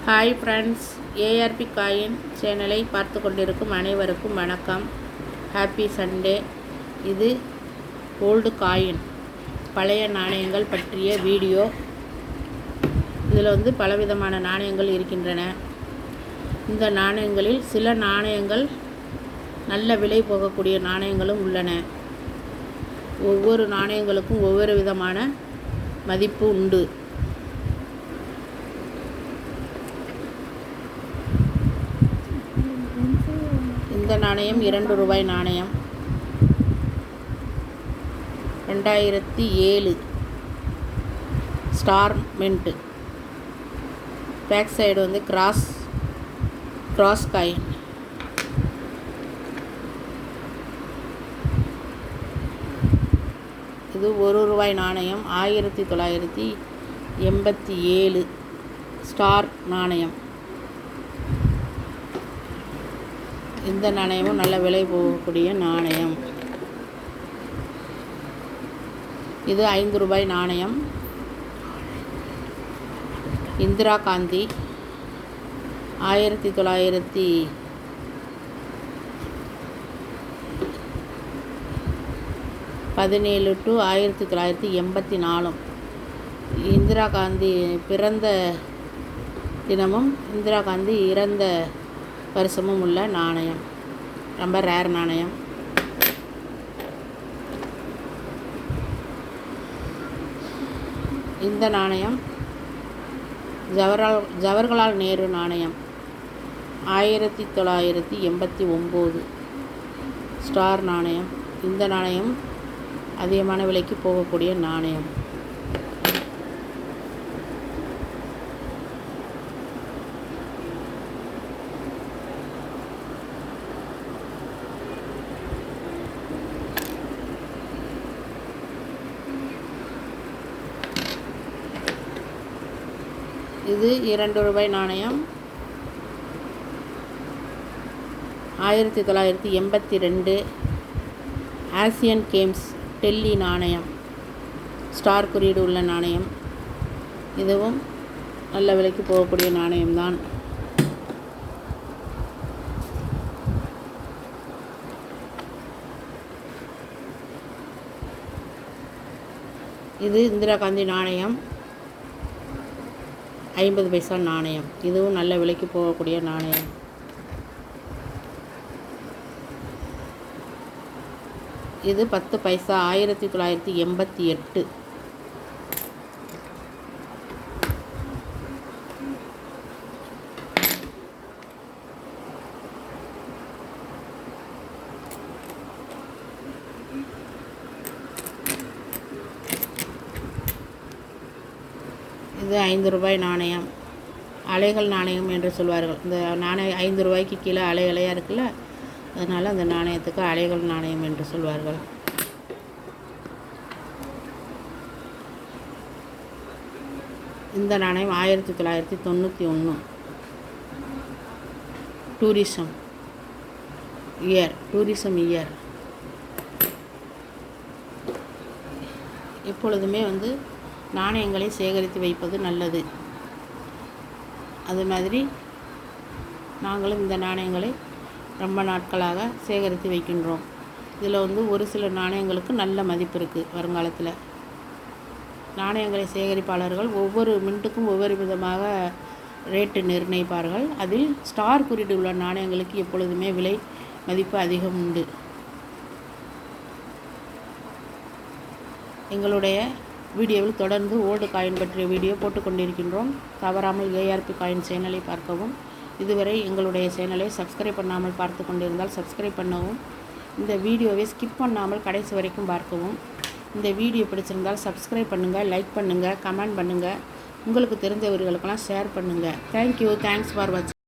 Hi friends, ARP coin சேனலை பார்த்து கொண்டிருக்கும் அனைவருக்கும் வணக்கம். Happy Sunday. இது ஓல்டு காயின், பழைய நாணயங்கள் பற்றிய வீடியோ. இதில் பலவிதமான நாணயங்கள் இருக்கின்றன. இந்த நாணயங்களில் சில நாணயங்கள் நல்ல விலை போகக்கூடிய நாணயங்களும் உள்ளன. ஒவ்வொரு நாணயங்களுக்கும் ஒவ்வொரு விதமான மதிப்பு உண்டு. இந்த நாணயம் 2 ரூபாய் நாணயம். 2007 star mint. Back side cross coin. இது 1 ரூபாய் நாணயம். 1987 ஸ்டார் நாணயம். இந்த நாணயமும் நல்ல விலை போகக்கூடிய நாணயம். இது 5 ரூபாய் நாணயம். இந்திரா காந்தி 1917 to 1984. இந்திரா காந்தி பிறந்த தினமும் இந்திரா காந்தி இறந்த வருஷமும் உள்ள நாணயம். ரொம்ப ரேர் நாணயம். இந்த நாணயம் ஜவஹர்லால் நேரு நாணயம். 1989 ஸ்டார் நாணயம். இந்த நாணயம் அதிகமான விலைக்கு போகக்கூடிய நாணயம். இது 2 ரூபாய் நாணயம். 1982 ஆசியன் கேம்ஸ் டெல்லி நாணயம். ஸ்டார் குறியீடு உள்ள நாணயம். இதுவும் நல்ல விலைக்கு போகக்கூடிய நாணயம்தான். இது இந்திரா காந்தி நாணயம். 50 பைசா நாணயம். இதுவும் நல்ல விலைக்கு போகக்கூடிய நாணயம். இது 10 பைசா. 1988. இது 5 ரூபாய் நாணயம். அலைகள் நாணயம் என்று சொல்வார்கள். இந்த நாணயம் 5 ரூபாய்க்கு கீழே அலைகளையாக இருக்குல்ல, அதனால் அந்த நாணயத்துக்கு அலைகள் நாணயம் என்று சொல்வார்கள். இந்த நாணயம் 1991 டூரிசம் இயர். எப்பொழுதுமே நாணயங்களை சேகரித்து வைப்பது நல்லது. அது மாதிரி நாங்களும் இந்த நாணயங்களை ரொம்ப நாட்களாக சேகரித்து வைக்கின்றோம். இதில் ஒரு சில நாணயங்களுக்கு நல்ல மதிப்பு இருக்குது. வருங்காலத்தில் நாணயங்களை சேகரிப்பாளர்கள் ஒவ்வொரு மின்ட்டுக்கும் ஒவ்வொரு விதமாக ரேட்டு நிர்ணயிப்பார்கள். அதில் ஸ்டார் குறியீடு உள்ள நாணயங்களுக்கு எப்பொழுதுமே விலை மதிப்பு அதிகம் உண்டு. எங்களுடைய வீடியோவில் தொடர்ந்து ஓல்டு காயின் பற்றிய வீடியோ போட்டுக்கொண்டிருக்கின்றோம். தவறாமல் ஏஆர்பி காயின் சேனலை பார்க்கவும். இதுவரை எங்களுடைய சேனலை சப்ஸ்கிரைப் பண்ணாமல் பார்த்து கொண்டிருந்தால் சப்ஸ்கிரைப் பண்ணவும். இந்த வீடியோவை ஸ்கிப் பண்ணாமல் கடைசி வரைக்கும் பார்க்கவும். இந்த வீடியோ பிடிச்சிருந்தால் சப்ஸ்கிரைப் பண்ணுங்கள், லைக் பண்ணுங்கள், கமெண்ட் பண்ணுங்கள். உங்களுக்கு தெரிஞ்சவர்களுக்கெல்லாம் ஷேர் பண்ணுங்கள். தேங்க்யூ. தேங்க்ஸ் ஃபார் வாட்சிங்.